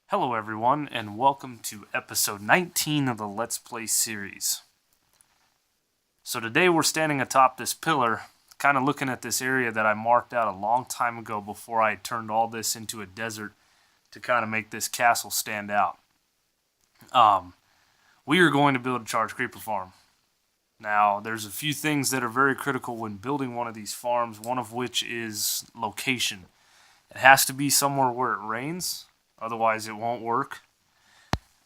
Hello everyone, and welcome to episode 19 of the Let's Play series. So today we're standing atop this pillar, kind of looking at this area that I marked out a long time ago before I turned all this into a desert to kind of make this castle stand out. We are going to build a charged creeper farm. Now, there's a few things that are very critical when building one of these farms, one of which is location. It has to be somewhere where it rains. Otherwise, it won't work.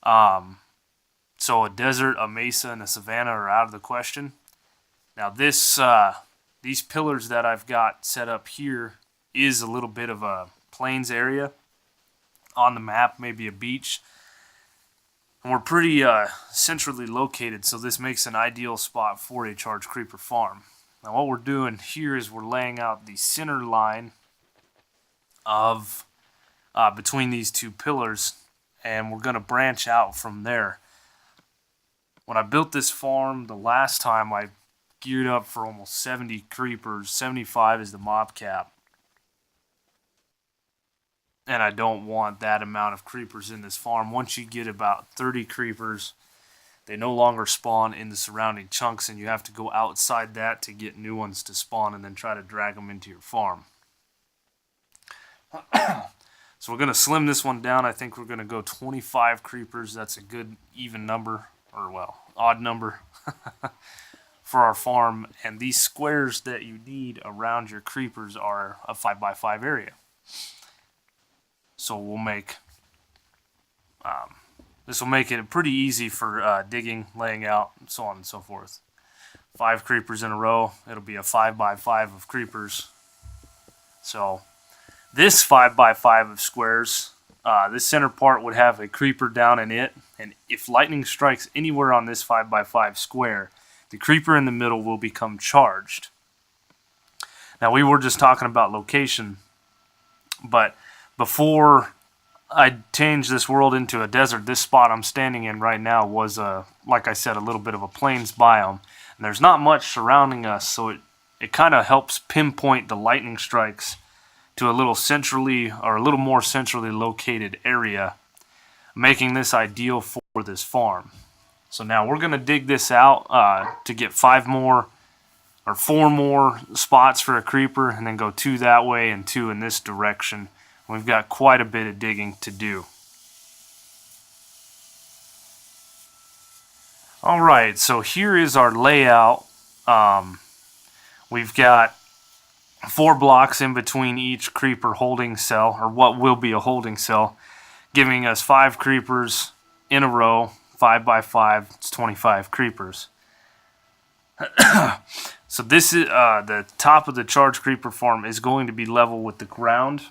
So a desert, a mesa, and a savanna are out of the question. Now these pillars that I've got set up here is a little bit of a plains area on the map, maybe a beach. And we're pretty centrally located, so this makes an ideal spot for a charged creeper farm. Now what we're doing here is we're laying out the center line of between these two pillars, and we're going to branch out from there. When I built this farm the last time, I geared up for almost 70 creepers. 75 is the mob cap. And I don't want that amount of creepers in this farm. Once you get about 30 creepers, they no longer spawn in the surrounding chunks, and you have to go outside that to get new ones to spawn and then try to drag them into your farm. So we're going to slim this one down. I think we're going to go 25 creepers. That's a good even number, or well, odd number for our farm. And these squares that you need around your creepers are a 5x5 area. So we'll make, this will make it pretty easy for digging, laying out, and so on and so forth. 5 creepers in a row. It'll be a 5x5 of creepers. So this 5x5 of squares, this center part would have a creeper down in it, and if lightning strikes anywhere on this 5x5 square, the creeper in the middle will become charged. Now we were just talking about location, but before I changed this world into a desert, this spot I'm standing in right now was, like I said, a little bit of a plains biome, and there's not much surrounding us, so it kind of helps pinpoint the lightning strikes to a little more centrally located area, making this ideal for this farm. So now we're going to dig this out to get 4 more spots for a creeper, and then go 2 that way and 2 in this direction. We've got quite a bit of digging to do. Alright, so here is our layout. We've got 4 blocks in between each creeper holding cell, or what will be a holding cell, giving us 5 creepers in a row. 5x5, it's 25 creepers. So this is the top of the charged creeper farm is going to be level with the ground.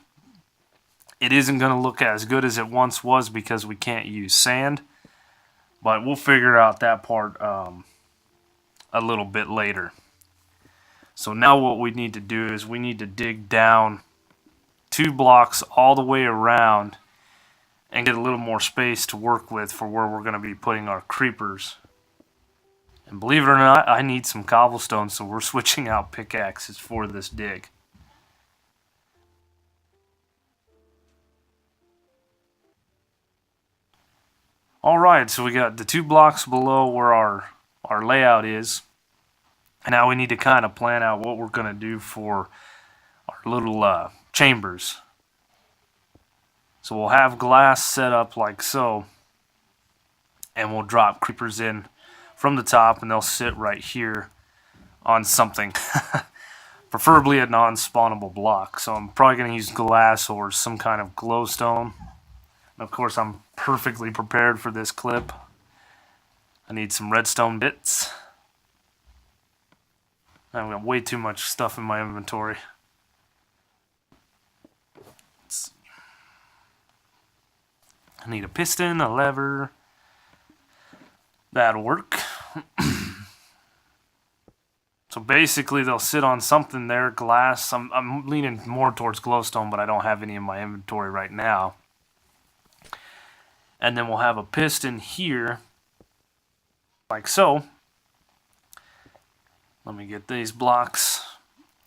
It isn't going to look as good as it once was because we can't use sand, but we'll figure out that part a little bit later. So now what we need to do is we need to dig down 2 blocks all the way around and get a little more space to work with for where we're going to be putting our creepers. And believe it or not, I need some cobblestone, so we're switching out pickaxes for this dig. Alright, so we got the 2 blocks below where our layout is. And now we need to kind of plan out what we're going to do for our little chambers. So we'll have glass set up like so, and we'll drop creepers in from the top, and they'll sit right here on something, preferably a non-spawnable block. So I'm probably going to use glass or some kind of glowstone. And of course, I'm perfectly prepared for this clip. I need some redstone bits. I've got way too much stuff in my inventory. I need a piston, a lever. That'll work. So basically they'll sit on something there, glass. I'm leaning more towards glowstone, but I don't have any in my inventory right now. And then we'll have a piston here, like so. Let me get these blocks.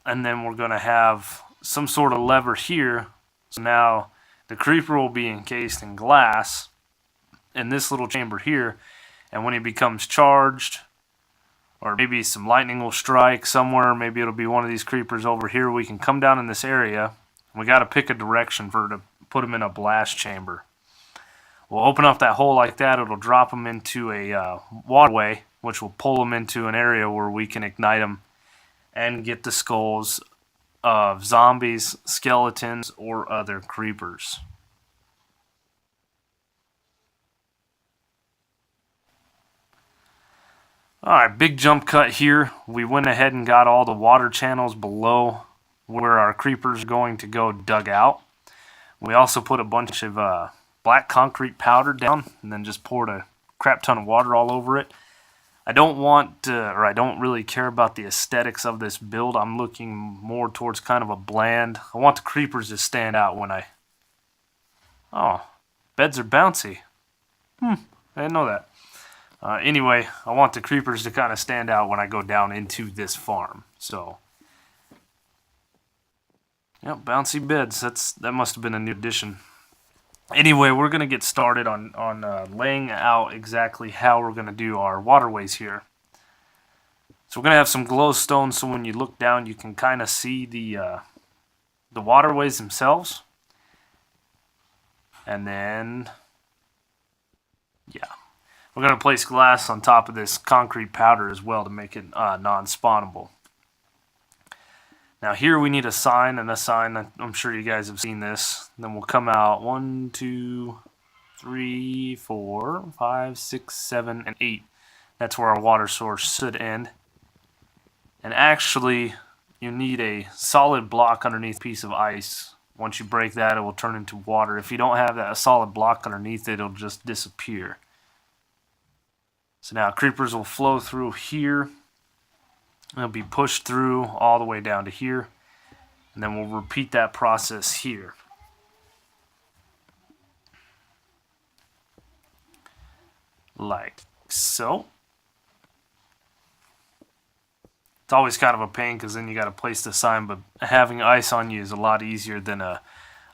And then we're going to have some sort of lever here. So now The creeper will be encased in glass in this little chamber here, and when he becomes charged, or maybe some lightning will strike somewhere, maybe it'll be one of these creepers over here, we can come down in this area. We got to pick a direction to put him in a blast chamber. We'll open up that hole like that. It'll drop him into a waterway, which will pull him into an area where we can ignite him and get the skulls of zombies, skeletons, or other creepers. Alright, big jump cut here. We went ahead and got all the water channels below where our creepers are going to go dug out. We also put a bunch of black concrete powder down and then just poured a crap ton of water all over it. I don't want, or I don't really care about the aesthetics of this build. I'm looking more towards kind of a bland. I want the creepers to stand out when I... Oh, beds are bouncy. I didn't know that. Anyway, I want the creepers to kind of stand out when I go down into this farm. So, yep, bouncy beds. That must have been a new addition. Anyway, we're going to get started on laying out exactly how we're going to do our waterways here. So we're going to have some glowstone, so when you look down, you can kind of see the waterways themselves. And then, yeah. We're going to place glass on top of this concrete powder as well to make it non-spawnable. Now here we need a sign and a sign. I'm sure you guys have seen this. Then we'll come out 1, 2, 3, 4, 5, 6, 7, and 8. That's where our water source should end. And actually, you need a solid block underneath a piece of ice. Once you break that, it will turn into water. If you don't have a solid block underneath it, it'll just disappear. So now creepers will flow through here. They'll be pushed through all the way down to here. And then we'll repeat that process here. Like so. It's always kind of a pain because then you got to place the sign, but having ice on you is a lot easier than a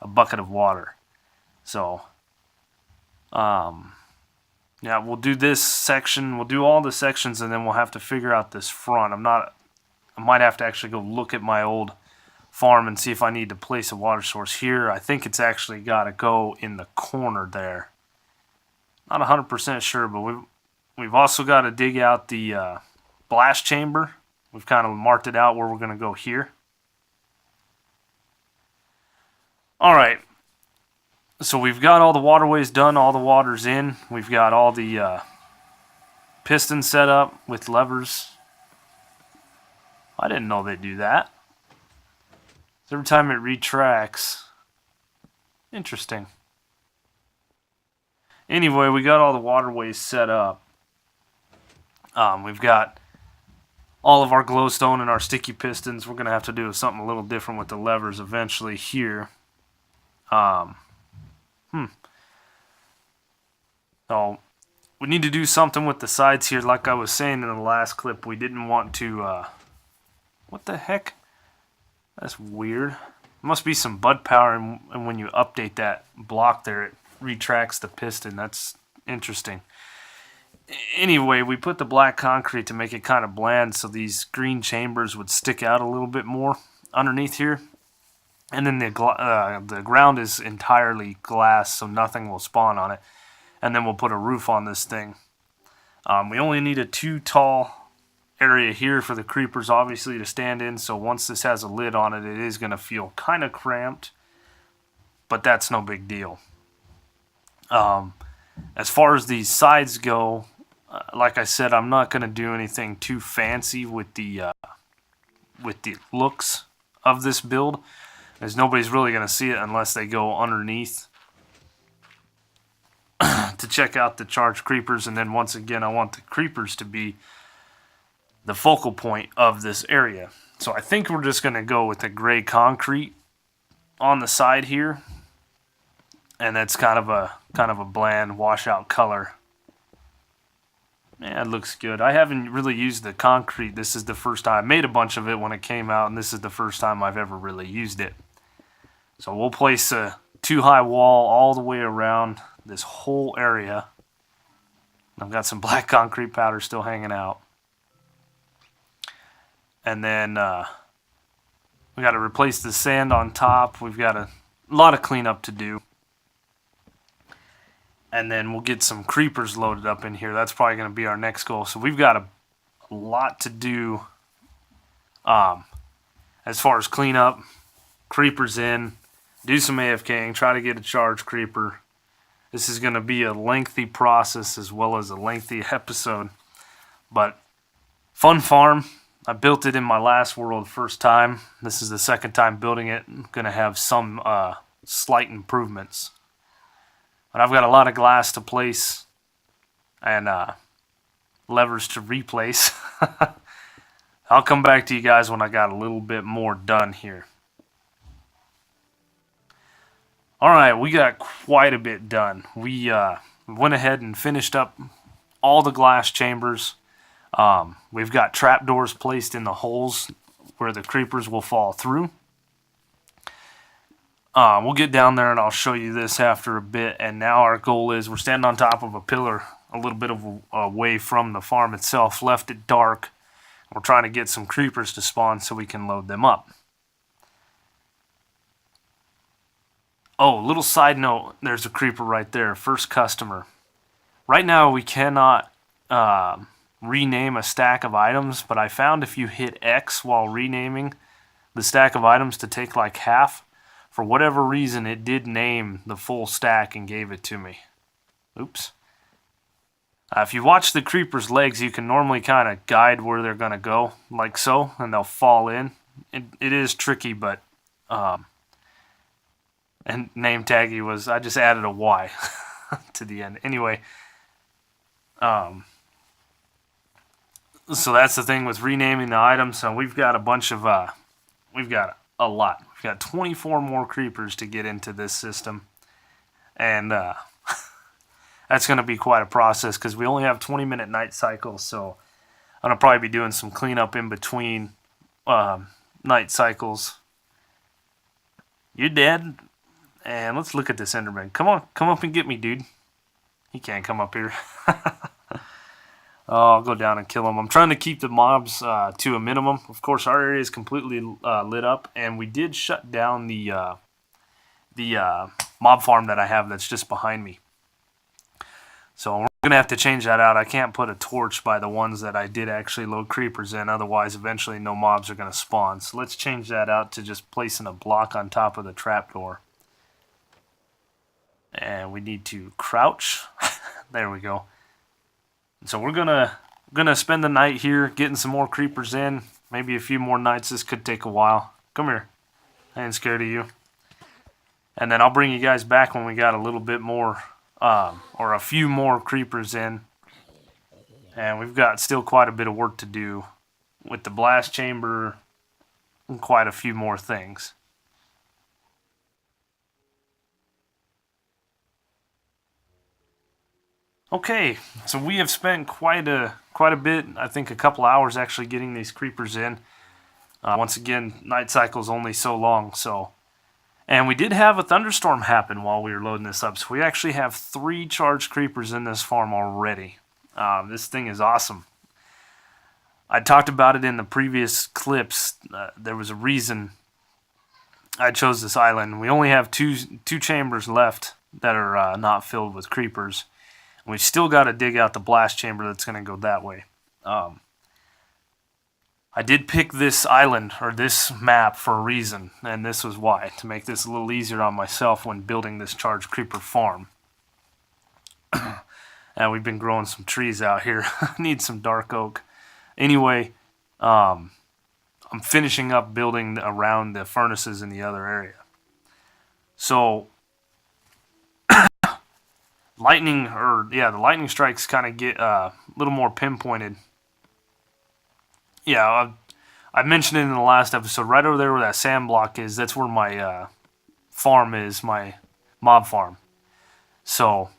bucket of water. So, yeah, we'll do this section. We'll do all the sections, and then we'll have to figure out this front. I might have to actually go look at my old farm and see if I need to place a water source here. I think it's actually got to go in the corner there. Not 100% sure, but we've also got to dig out the blast chamber. We've kind of marked it out where we're going to go here. All right. So we've got all the waterways done, all the water's in. We've got all the pistons set up with levers. I didn't know they'd do that. Every time it retracts. Interesting. Anyway, we got all the waterways set up. We've got all of our glowstone and our sticky pistons. We're going to have to do something a little different with the levers eventually here. So we need to do something with the sides here. Like I was saying in the last clip, we didn't want to... what the heck? That's weird. There must be some bud power, and when you update that block there, it retracts the piston. That's interesting. Anyway, we put the black concrete to make it kind of bland so these green chambers would stick out a little bit more underneath here. And then the ground is entirely glass, so nothing will spawn on it. And then we'll put a roof on this thing. We only need a 2 tall area here for the creepers, obviously, to stand in. So once this has a lid on it, it is going to feel kind of cramped. But that's no big deal. As far as these sides go, like I said, I'm not going to do anything too fancy with the looks of this build, as nobody's really going to see it unless they go underneath to check out the charged creepers. And then once again, I want the creepers to be the focal point of this area. So I think we're just going to go with the gray concrete on the side here, and that's kind of a bland washout color. Yeah, it looks good. I haven't really used the concrete. This is the first time. I made a bunch of it when it came out, and this is the first time I've ever really used it. So we'll place 2-high wall all the way around this whole area. I've got some black concrete powder still hanging out. And then we got to replace the sand on top. We've got a lot of cleanup to do. And then we'll get some creepers loaded up in here. That's probably going to be our next goal. So we've got a lot to do as far as cleanup, creepers in, do some AFKing, try to get a charge creeper. This is going to be a lengthy process as well as a lengthy episode. But fun farm. I built it in my last world first time. This is the second time building it. I'm going to have some slight improvements. But I've got a lot of glass to place and levers to replace. I'll come back to you guys when I got a little bit more done here. Alright, we got quite a bit done. We went ahead and finished up all the glass chambers. We've got trapdoors placed in the holes where the creepers will fall through. We'll get down there and I'll show you this after a bit. And now our goal is we're standing on top of a pillar a little bit away from the farm itself, left it dark. We're trying to get some creepers to spawn so we can load them up. Oh, little side note, there's a creeper right there, first customer. Right now we cannot rename a stack of items, but I found if you hit X while renaming the stack of items to take like half, for whatever reason it did name the full stack and gave it to me. Oops. If you watch the creeper's legs, you can normally kind of guide where they're going to go, like so, and they'll fall in. It is tricky, but and name taggy was, I just added a Y to the end. Anyway, so that's the thing with renaming the items. So we've got a bunch of, we've got a lot. We've got 24 more creepers to get into this system. And that's going to be quite a process because we only have 20-minute night cycles. So I'm going to probably be doing some cleanup in between night cycles. You're dead. And let's look at this Enderman. Come on, come up and get me, dude. He can't come up here. Oh, I'll go down and kill him. I'm trying to keep the mobs to a minimum. Of course, our area is completely lit up, and we did shut down the mob farm that I have that's just behind me. So we're going to have to change that out. I can't put a torch by the ones that I did actually load creepers in. Otherwise, eventually no mobs are going to spawn. So let's change that out to just placing a block on top of the trapdoor. And we need to crouch. There we go. So we're gonna spend the night here, getting some more creepers in. Maybe a few more nights. This could take a while. Come here. I ain't scared of you. And then I'll bring you guys back when we got a little bit more, or a few more creepers in. And we've got still quite a bit of work to do with the blast chamber and quite a few more things. Okay, so we have spent quite a bit, I think a couple hours actually getting these creepers in. Once again, night cycle's only so long, so. And we did have a thunderstorm happen while we were loading this up, so we actually have 3 charged creepers in this farm already. This thing is awesome. I talked about it in the previous clips. There was a reason I chose this island. We only have two chambers left that are not filled with creepers. We still got to dig out the blast chamber that's going to go that way. I did pick this island, or this map, for a reason, and this was why, to make this a little easier on myself when building this charged creeper farm. And we've been growing some trees out here. Need some dark oak. Anyway, I'm finishing up building around the furnaces in the other area. So the lightning strikes kind of get a little more pinpointed. Yeah, I mentioned it in the last episode. Right over there where that sand block is, that's where my farm is, my mob farm. So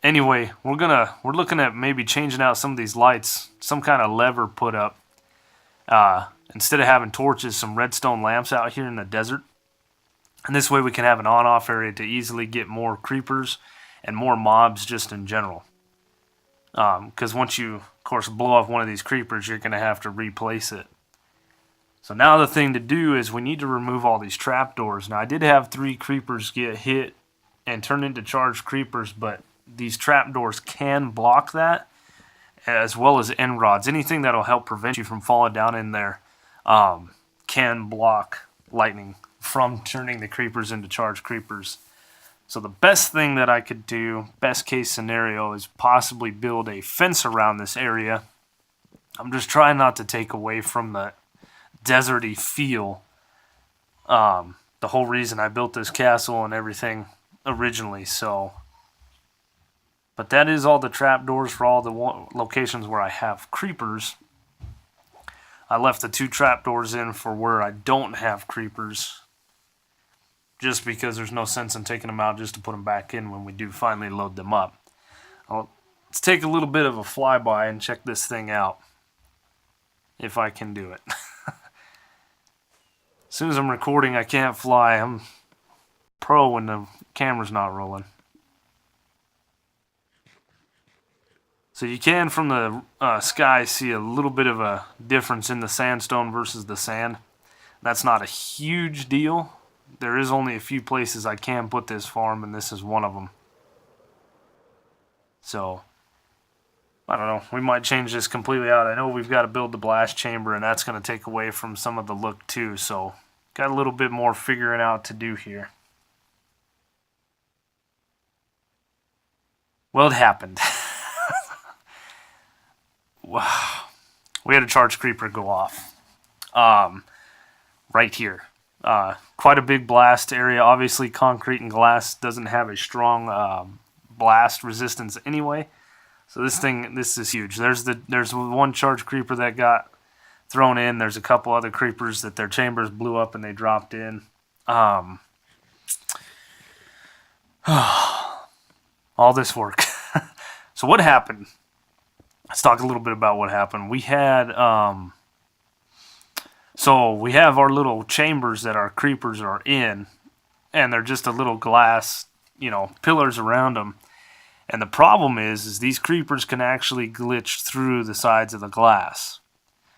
anyway, we're looking at maybe changing out some of these lights, some kind of lever put up. Instead of having torches, some redstone lamps out here in the desert. And this way we can have an on-off area to easily get more creepers and more mobs just in general. Because once you, of course, blow off one of these creepers, you're going to have to replace it. So now the thing to do is we need to remove all these trapdoors. Now I did have 3 creepers get hit and turn into charged creepers, but these trapdoors can block that, as well as end rods. Anything that'll help prevent you from falling down in there can block lightning from turning the creepers into charged creepers. So the best thing that I could do, best case scenario, is possibly build a fence around this area. I'm just trying not to take away from the deserty feel. The whole reason I built this castle and everything originally. So, but that is all the trapdoors for all the locations where I have creepers. I left the 2 trapdoors in for where I don't have creepers, just because there's no sense in taking them out just to put them back in when we do finally load them up. Let's take a little bit of a flyby and check this thing out, if I can do it. As soon as I'm recording, I can't fly. I'm pro when the camera's not rolling. So you can, from the sky, see a little bit of a difference in the sandstone versus the sand. That's not a huge deal. There is only a few places I can put this farm, and this is one of them. So, I don't know. We might change this completely out. I know we've got to build the blast chamber, and that's going to take away from some of the look too. So, got a little bit more figuring out to do here. Well, it happened. Wow. We had a charged creeper go off. Right here. Quite a big blast area. Obviously, concrete and glass doesn't have a strong blast resistance anyway. So this is huge. There's one charged creeper that got thrown in. There's a couple other creepers that their chambers blew up and they dropped in. All this work. So what happened? Let's talk a little bit about what happened. We had so we have our little chambers that our creepers are in, and they're just a little glass, pillars around them. And the problem is these creepers can actually glitch through the sides of the glass.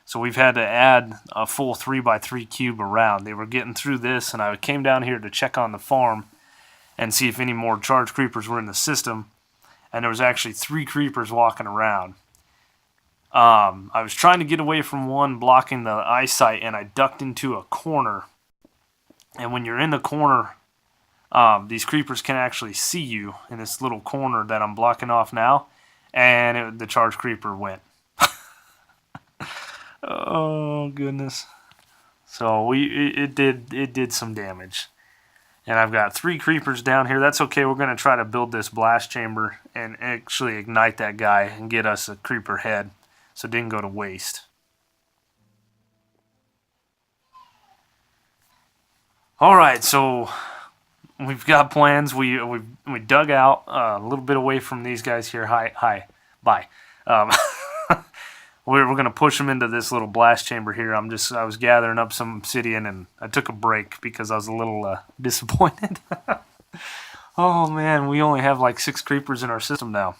So we've had to add a full 3x3 cube around. They were getting through this, and I came down here to check on the farm and see if any more charged creepers were in the system. And there was actually 3 creepers walking around. I was trying to get away from one blocking the eyesight, and I ducked into a corner. And when you're in the corner, these creepers can actually see you in this little corner that I'm blocking off now, and the charged creeper went. Oh goodness! So it did some damage, and I've got 3 creepers down here. That's okay. We're gonna try to build this blast chamber and actually ignite that guy and get us a creeper head, so it didn't go to waste. All right, so we've got plans. We dug out a little bit away from these guys here. Hi, bye. We're gonna push them into this little blast chamber here. I was gathering up some obsidian, and I took a break because I was a little disappointed. Oh man, we only have like 6 creepers in our system now.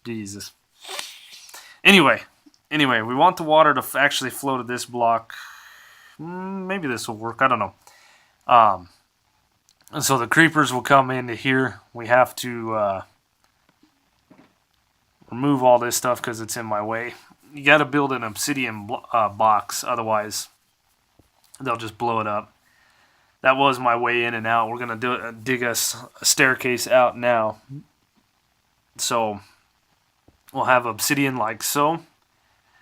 Jesus. Anyway, we want the water to actually flow to this block. Maybe this will work. I don't know. So the creepers will come into here. We have to remove all this stuff because it's in my way. You got to build an obsidian box, otherwise they'll just blow it up. That was my way in and out. We're going to dig us a staircase out now. So we'll have obsidian like so.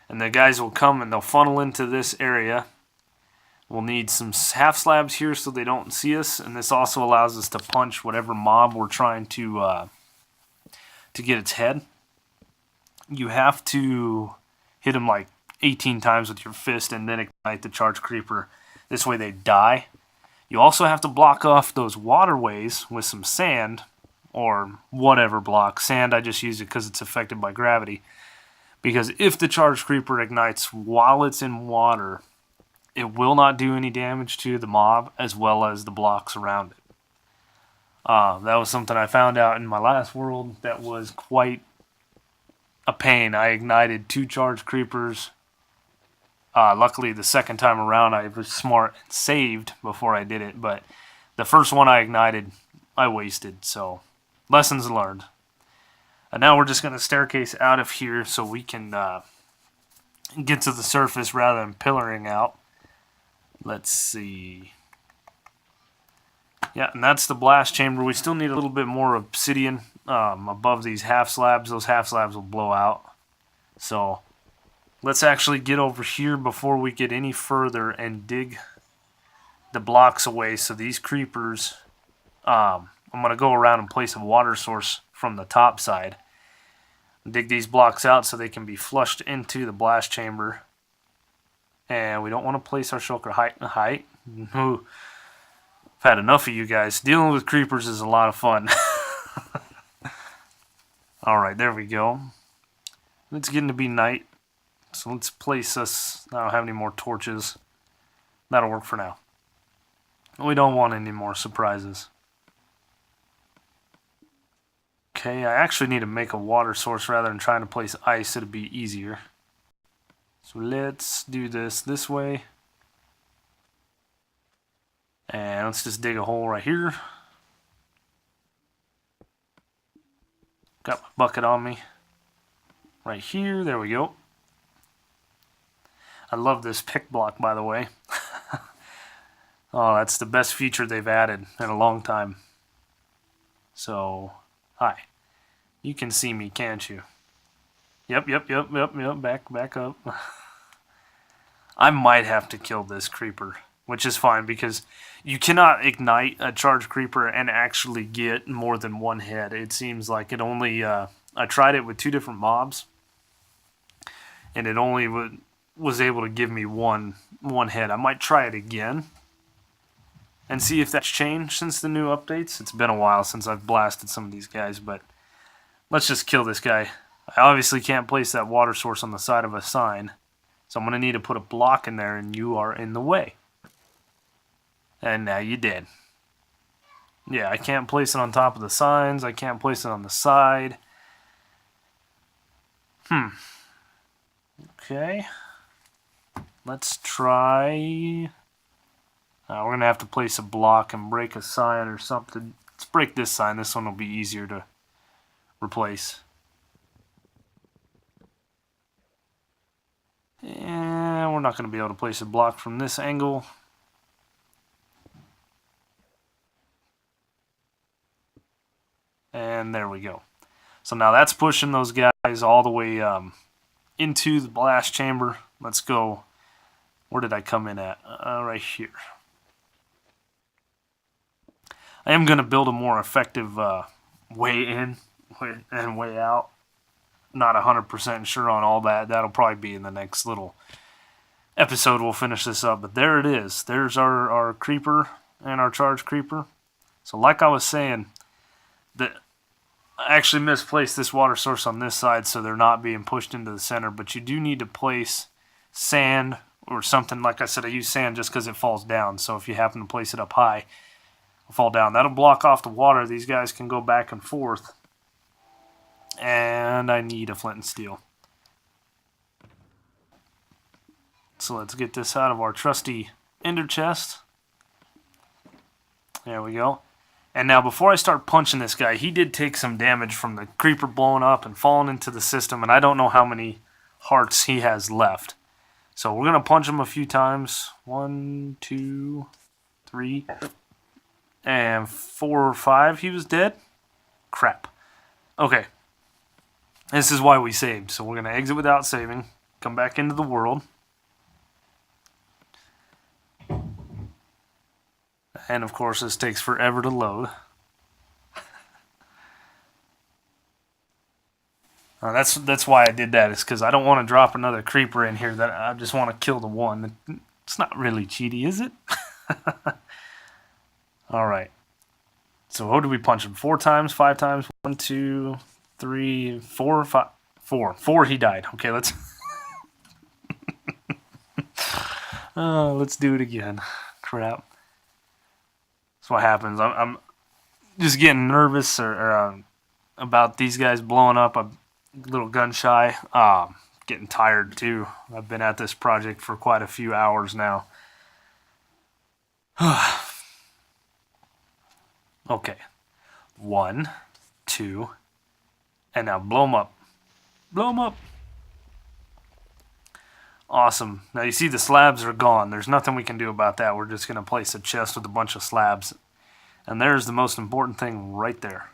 And the guys will come and they'll funnel into this area. We'll need some half slabs here so they don't see us. And this also allows us to punch whatever mob we're trying to get its head. You have to hit them like 18 times with your fist and then ignite the charged creeper. This way they die. You also have to block off those waterways with some sand or whatever block. Sand, I just use it because it's affected by gravity. Because if the charged creeper ignites while it's in water, it will not do any damage to the mob as well as the blocks around it. That was something I found out in my last world that was quite a pain. I ignited 2 charged creepers. Luckily, the second time around, I was smart and saved before I did it. But the first one I ignited, I wasted. So, lessons learned. And now we're just going to staircase out of here so we can get to the surface rather than pillaring out. Let's see. Yeah, and that's the blast chamber. We still need a little bit more obsidian above these half slabs. Those half slabs will blow out. So let's actually get over here before we get any further and dig the blocks away. So these creepers, I'm going to go around and place a water source from the top side. Dig these blocks out so they can be flushed into the blast chamber. And we don't want to place our shulker height. I've had enough of you guys. Dealing with creepers is a lot of fun. Alright, there we go. It's getting to be night. So let's place us. I don't have any more torches. That'll work for now. We don't want any more surprises. Okay, I actually need to make a water source rather than trying to place ice. It'll be easier. So let's do this way. And let's just dig a hole right here. Got my bucket on me. Right here, there we go. I love this pick block, by the way. Oh, that's the best feature they've added in a long time. So, hi. You can see me, can't you? Yep. Back up. I might have to kill this creeper, which is fine because you cannot ignite a charged creeper and actually get more than one head. It seems like it only... I tried it with 2 different mobs, and it only was able to give me one head. I might try it again and see if that's changed since the new updates. It's been a while since I've blasted some of these guys, but let's just kill this guy. I obviously can't place that water source on the side of a sign, so I'm going to need to put a block in there, and you are in the way. And now you did. Yeah, I can't place it on top of the signs. I can't place it on the side. Okay. Let's try... we're going to have to place a block and break a sign or something. Let's break this sign. This one will be easier to replace. And we're not going to be able to place a block from this angle. And there we go. So now that's pushing those guys all the way into the blast chamber. Let's go. Where did I come in at? Right here. I am going to build a more effective way in and way out. Not 100% sure on all that. That'll probably be in the next little episode. We'll finish this up. But there it is. There's our creeper and our charged creeper. So like I was saying, I actually misplaced this water source on this side so they're not being pushed into the center. But you do need to place sand or something. Like I said, I use sand just because it falls down. So if you happen to place it up high, it'll fall down. That'll block off the water. These guys can go back and forth. And I need a flint and steel. So let's get this out of our trusty ender chest. There we go. And now before I start punching this guy, he did take some damage from the creeper blowing up and falling into the system, and I don't know how many hearts he has left. So we're going to punch him a few times. 1, 2, 3, and 4 or 5. He was dead? Crap. Okay. This is why we saved. So we're going to exit without saving. Come back into the world. And of course this takes forever to load. That's why I did that. Is because I don't want to drop another creeper in here. That I just want to kill the one. It's not really cheaty, is it? Alright. So how do we punch him? 4 times? 5 times? 1, 2... 3, 4, 5, 4. 4 he died. Okay, let's let's do it again. Crap. That's what happens. I'm just getting nervous about these guys blowing up. I'm a little gun shy. Getting tired too. I've been at this project for quite a few hours now. Okay. 1, 2, and now blow them up. Blow them up. Awesome. Now you see the slabs are gone. There's nothing we can do about that. We're just going to place a chest with a bunch of slabs. And there's the most important thing right there.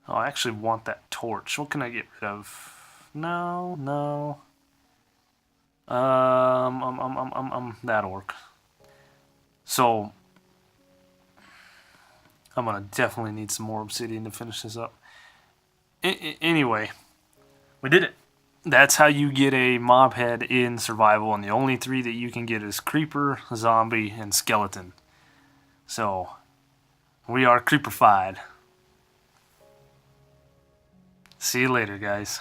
Oh, I actually want that torch. What can I get rid of? No. That'll work. So, I'm going to definitely need some more obsidian to finish this up. Anyway, we did it. That's how you get a mob head in survival, and the only 3 that you can get is creeper, zombie, and skeleton. So, we are creeperfied. See you later, guys.